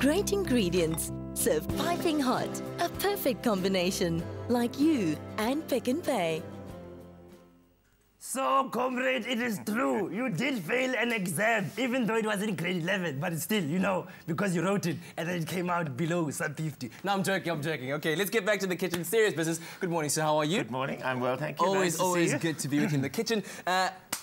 Great ingredients, served piping hot. A perfect combination, like you and PnP. So, comrade, it is true. You did fail an exam, even though it was in grade 11. But still, you know, because you wrote it and then it came out below sub 50. No, I'm joking. Okay, let's get back to the kitchen. Serious business. Good morning, sir. How are you? Good morning. I'm well, thank you. Always good to be with you in the kitchen.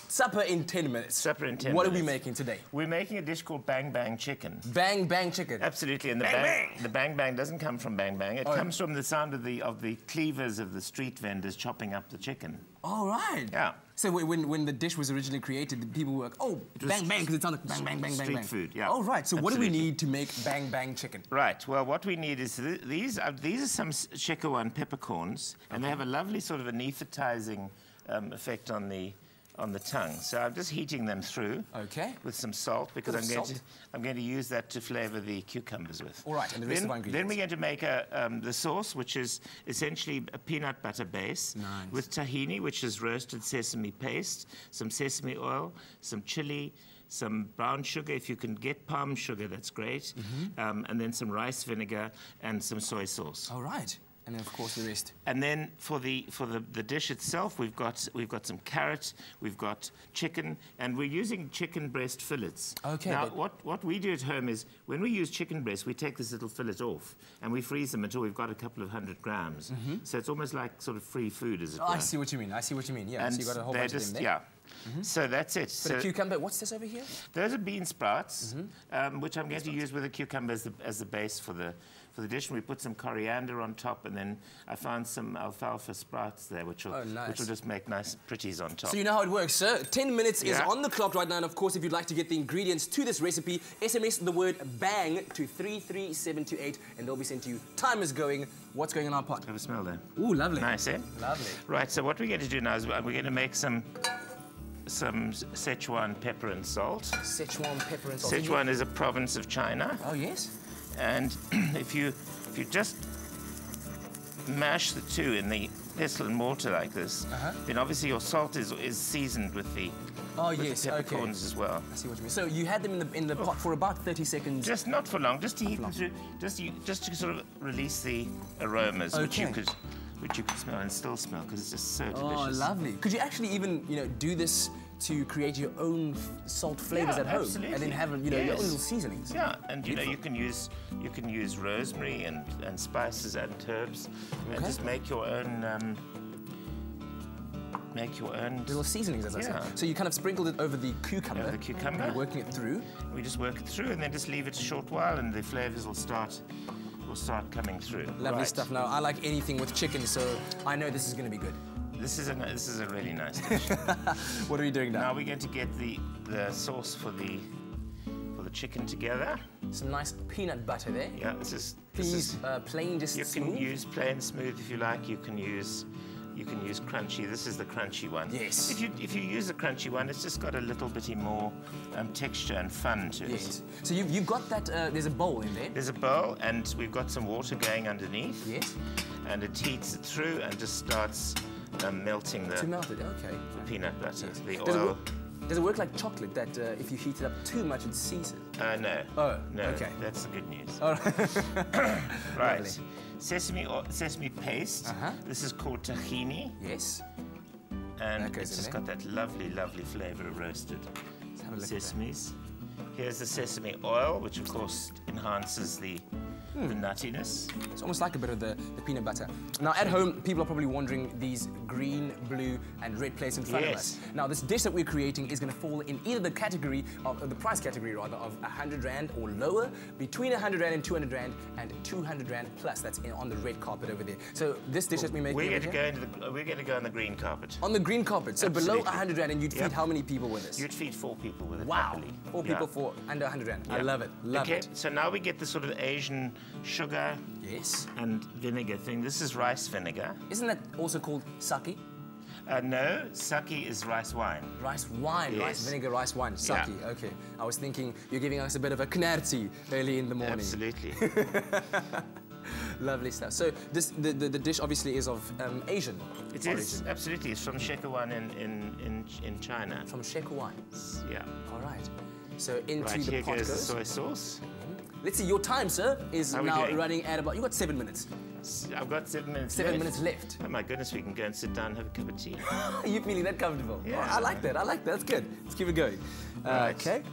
Supper in 10 minutes. Supper in 10 minutes. What are we making today? We're making a dish called Bang Bang Chicken. Bang Bang Chicken? Absolutely. And the Bang Bang doesn't come from Bang Bang. It comes from the sound of the cleavers of the street vendors chopping up the chicken. All right. Yeah. So when the dish was originally created, the people were like, oh, Bang Bang, because it sounded like bang, bang, bang, bang, bang. Street food, yeah. Oh, right. So what do we need to make Bang Bang Chicken? Right. Well, what we need is these are some Shekawan peppercorns, and they have a lovely sort of anesthetizing effect on the tongue. So I'm just heating them through with some salt because I'm going to use that to flavor the cucumbers with. All right, and the rest of our ingredients. Then we're going to make the sauce, which is essentially a peanut butter base with tahini, which is roasted sesame paste, some sesame oil, some chili, some brown sugar. If you can get palm sugar, that's great. And then some rice vinegar and some soy sauce. All right. And then, of course, the rest. And then for the dish itself, we've got some carrot, we've got chicken, and we're using chicken breast fillets. Okay. Now, what we do at home is when we use chicken breast, we take this little fillet off and we freeze them until we've got a couple of 100 grams. So it's almost like sort of free food, as it were. I see what you mean. Yeah. And so you got a whole bunch of them there. Yeah. So that's it. But a cucumber, what's this over here? Those are bean sprouts, which I'm going to use with a cucumber as the base for the dish. And we put some coriander on top, and then I found some alfalfa sprouts there, which will just make nice pretties on top. So you know how it works, sir. 10 minutes is on the clock right now, and of course, if you'd like to get the ingredients to this recipe, SMS the word BANG to 33728, and they'll be sent to you. Time is going. What's going on our pot? Have a smell there. Ooh, lovely. Nice, eh? Lovely. Right. So what we're going to do now is we're going to make some Szechuan pepper and salt. Szechuan pepper and salt. Szechuan is a province of China. Oh, yes. And if you just mash the two in the pestle and mortar like this, then obviously your salt is seasoned with the peppercorns as well. I see what you mean. So you had them in the pot for about 30 seconds. Just not for long, just to heat them through, just to sort of release the aromas, which you could smell and still smell because it's just so delicious. Oh, lovely. Could you actually even, do this to create your own salt flavors at home? Absolutely. And then have, your own little seasonings? Yeah, and you can use rosemary and spices and herbs and just make your own little seasonings, as I said. So you kind of sprinkled it over the cucumber. Over the cucumber. You're working it through. We just work it through and then just leave it a short while and the flavors will start coming through. Lovely stuff. Now, I like anything with chicken, so I know this is going to be good. This is a really nice dish. What are we doing now? Now we're going to get the sauce for the chicken together. Some nice peanut butter there. Yeah, this is plain, just smooth. You can use plain smooth if you like. You can use crunchy. This is the crunchy one. Yes. If you use the crunchy one, it's just got a little bitty more texture and fun to it. Yes. So you've got that. There's a bowl in there. There's a bowl, and we've got some water going underneath. Yes. And it heats it through and just starts melting the peanut butter, the oil. Does it work like chocolate, that if you heat it up too much, it seizes? No. Oh, no. okay. That's the good news. All right. Right. Sesame paste. This is called tahini. Yes. And it's just got that lovely, lovely flavour of roasted sesames. Here's the sesame oil, which of course enhances the nuttiness. It's almost like a bit of the peanut butter. Now, at home, people are probably wondering these green, blue, and red plates in front of us. Now, this dish that we're creating is going to fall in either the category of the price category, rather, of 100 Rand or lower, between 100 Rand and 200 Rand, and 200 Rand plus. That's on the red carpet over there. So this dish that we're making, we're going to go on the green carpet. On the green carpet. So below 100 Rand, and you'd feed how many people with this? You'd feed 4 people with it. Wow. Happily. 4 people for under 100 Rand. I love it. Love it. So now we get the sort of Asian sugar and vinegar thing. This is rice vinegar. Isn't that also called sake? No, sake is rice wine. Rice wine, rice vinegar, rice wine, sake. Okay. I was thinking you're giving us a bit of a knerti early in the morning. Absolutely. Lovely stuff. So the dish obviously is of Asian origin. Is, absolutely. It's from Shekawan in China. From Shekawan? Yeah. All right. So into right, the here pot goes the goes. soy sauce. Let's see, your time, sir, is How are we now doing? running at about, you got 7 minutes. I've got 7 minutes 7 left. minutes left. Oh my goodness, we can go and sit down and have a cup of tea. Are you feeling that comfortable? Yeah. Oh, I like that, that's good. Let's keep it going. Right. Okay.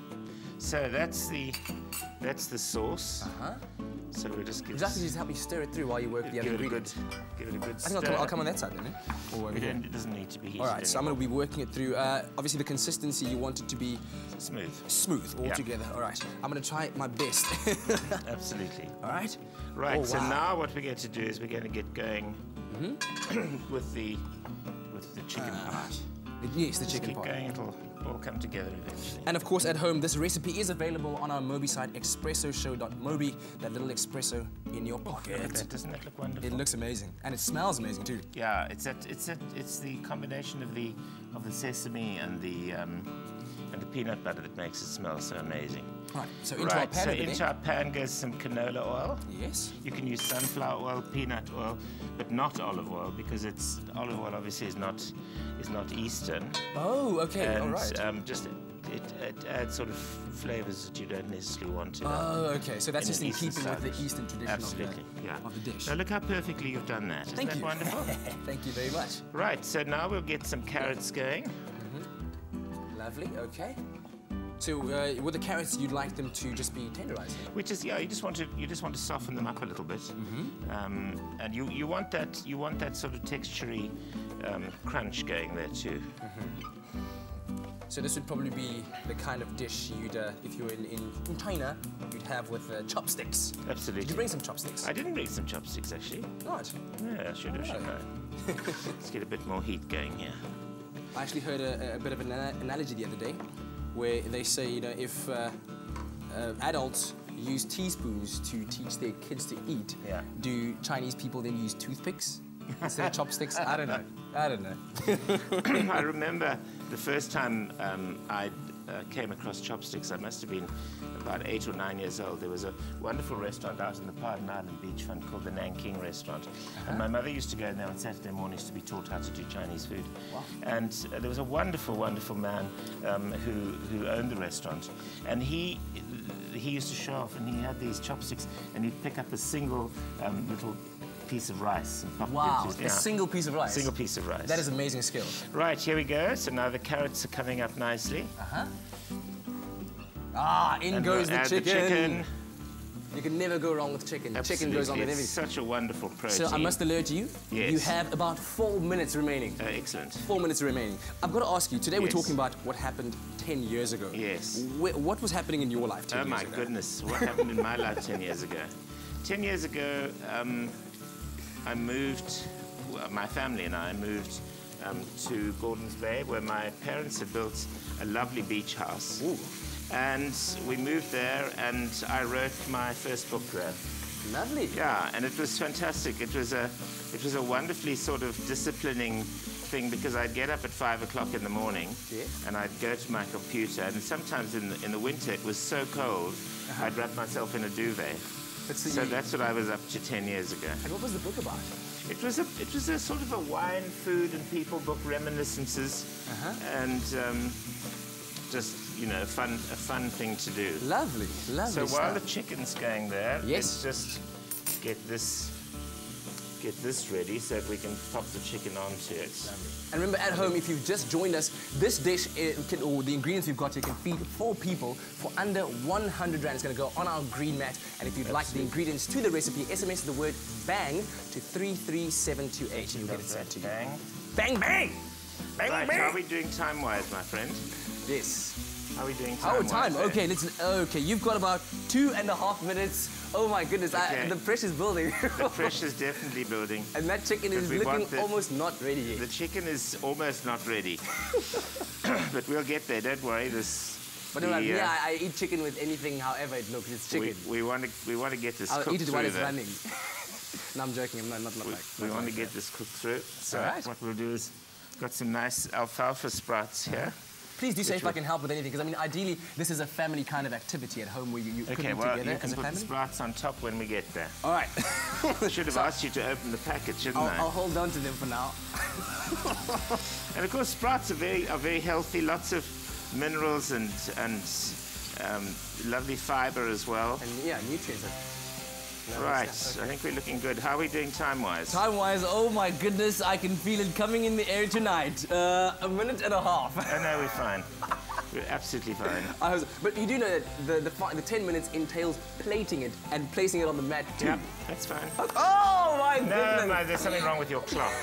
So that's the sauce. So we'll just give Would you like to just help me stir it through while you work the other give it a ingredients? good, give it a good I stir. think I'll come on that side then, eh? Or over We here. don't, it doesn't need to be heated. All right, so I'm going to be working it through. Obviously, the consistency you want it to be smooth. smooth all Yeah. together. All right, I'm going to try my best. Absolutely. All right. Right. Oh, So wow. now what we're going to do is we're going to get going with the chicken part. Yes, the Just chicken keep part. going. It'll all come together eventually. And of course, at home, this recipe is available on our Mobi site, espressoshow.mobi. That little espresso in your pocket. Look at that. Doesn't that look wonderful? It looks amazing, and it smells amazing too. Yeah, it's the combination of the sesame and the peanut butter that makes it smell so amazing. Right. So into our pan. So over into there. our pan goes some canola oil. Yes. You can use sunflower oil, peanut oil, but not olive oil because olive oil obviously is not Eastern. Oh, okay. And All right. just it adds sort of flavors that you don't necessarily want to. Oh, okay. So that's just an in Eastern keeping with side. the Eastern tradition Absolutely, of the dish. Now look how perfectly you've done that. Isn't Thank that you. wonderful? Thank you very much. Right, so now we'll get some carrots going. Lovely. Okay. So with the carrots, you'd like them to just be tenderized. Which is, yeah, you just want to soften them up a little bit, and you want that sort of textury crunch going there too. So this would probably be the kind of dish you'd, if you were in China, you'd have with chopsticks. Absolutely. Did you bring some chopsticks? I didn't bring some chopsticks actually. Not. Yeah, I should have. Let's get a bit more heat going here. I actually heard a bit of an analogy the other day, where they say, you know, if adults use teaspoons to teach their kids to eat, Yeah. do Chinese people then use toothpicks instead of chopsticks? I don't know. I remember the first time I came across chopsticks. I must have been about 8 or 9 years old. There was a wonderful restaurant out in the Pardon Island beachfront called the Nanking Restaurant. And my mother used to go in there on Saturday mornings to be taught how to do Chinese food. Wow. And there was a wonderful, wonderful man who owned the restaurant. And he used to show off, and he had these chopsticks, and he'd pick up a single little piece of rice and pop it Wow, into, a single piece of rice. single piece of rice. That is amazing skill. Right, here we go. So now the carrots are coming up nicely. Ah, in And goes we'll the add chicken. You can never go wrong with chicken. Absolutely. Chicken goes on with It's everything. such a wonderful protein. So I must alert you, Yes. you have about 4 minutes remaining. Excellent. 4 minutes remaining. I've got to ask you, today we're Yes. talking about what happened 10 years ago. Yes. What was happening in your life 10 Oh years my ago? goodness, what happened in my life 10 years ago? 10 years ago, I moved, my family and I moved to Gordons Bay, where my parents had built a lovely beach house. Ooh. And we moved there, and I wrote my first book there. Lovely. Yeah, and it was fantastic. It was a wonderfully sort of disciplining thing, because I'd get up at 5 o'clock in the morning, Yes. and I'd go to my computer, and sometimes in the winter it was so cold, I'd wrap myself in a duvet. So that's what I was up to 10 years ago. And what was the book about? It was a sort of a wine, food, and people book, reminiscences, and just, you know, a fun thing to do. Lovely, lovely So while the stuff. chicken's going there, Yes. let's just get this ready so that we can pop the chicken onto it. And remember, at home, if you've just joined us, this dish, or the ingredients we've got here, can feed 4 people for under 100 rand. It's going to go on our green mat. And if you'd like the ingredients to the recipe, SMS the word BANG to 33728 and you'll get it sent to you. Bang. Bang, bang! Bang, Right, bang! how are we doing time-wise, my friend? Yes. How are we doing Oh, time-wise? time. eh? Okay, you've got about 2.5 minutes. Oh my goodness, Okay. the pressure's building. The pressure's definitely building. And that chicken is we want looking the- almost not ready yet. The chicken is almost not ready. But we'll get there, don't worry. But no, I eat chicken with anything, however it looks. It's chicken. We want to get this I'll cooked eat it through. while it's though. running. No, I'm joking. I'm not like. We want to get this cooked through. So All right. what we'll do is, got some nice alfalfa sprouts here. Please do say if I can help with anything, because I mean, ideally, this is a family kind of activity at home where you cook Okay, it well, together you as can a put the family. sprouts on top when we get there. All right. I should have asked you to open the packet, shouldn't I? I'll hold on to them for now. And of course, sprouts are very healthy. Lots of minerals and Lovely fibre as well. And yeah, nutrients. Right, I think we're looking good. How are we doing time-wise? Time-wise, oh my goodness, I can feel it coming in the air tonight. A minute and a half. Oh no, we're fine. We're absolutely fine. But you do know that the 10 minutes entails plating it and placing it on the mat too. Yeah, that's fine. Oh my goodness! No, there's something wrong with your clock.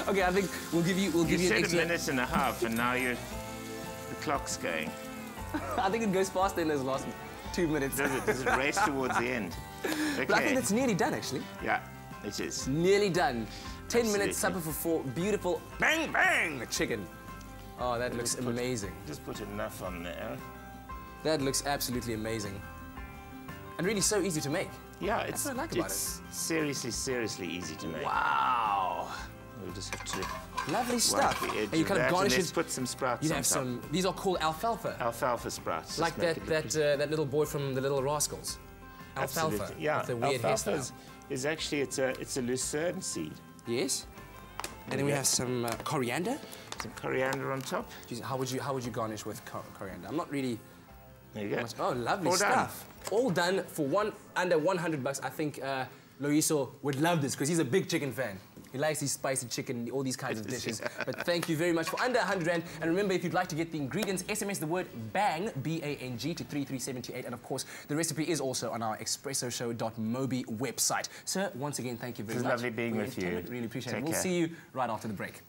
Okay, I think we'll give you an You said extra... a minute and a half, and now the clock's going. I think it goes faster in those last 2 minutes. Does it? Does it race towards the end? Okay. But I think it's nearly done, actually. Yeah, it is. Nearly done. 10 Absolutely. minutes, supper for 4. Beautiful, bang, bang, chicken. Oh, that looks amazing. Just put enough on there. That looks absolutely amazing. And really so easy to make. Yeah, That's what I like about it. seriously easy to make. Wow. We'll just have to Lovely stuff. the edge And you of kind of that, garnish and let's it. put some sprouts You on have top. some. These are called alfalfa. Alfalfa sprouts. Like just make that little boy from the Little Rascals. Alfalfa. Absolutely. Yeah, With the weird alfalfa hairstyle. is actually it's a lucerne seed. Yes. And then we have some coriander. Some coriander on top. Jeez, how would you garnish with coriander? I'm not really. There you go. Oh, lovely All done. stuff. All done for under 100 bucks. I think Loiso would love this because he's a big chicken fan. He likes these spicy chicken, all these kinds of dishes. But thank you very much for under 100 Rand. And remember, if you'd like to get the ingredients, SMS the word BANG, B-A-N-G, to 33728. And of course, the recipe is also on our expressoshow.mobi website. Sir, once again, thank you very much. It's lovely being with you. Really appreciate it. Take We'll care. see you right after the break.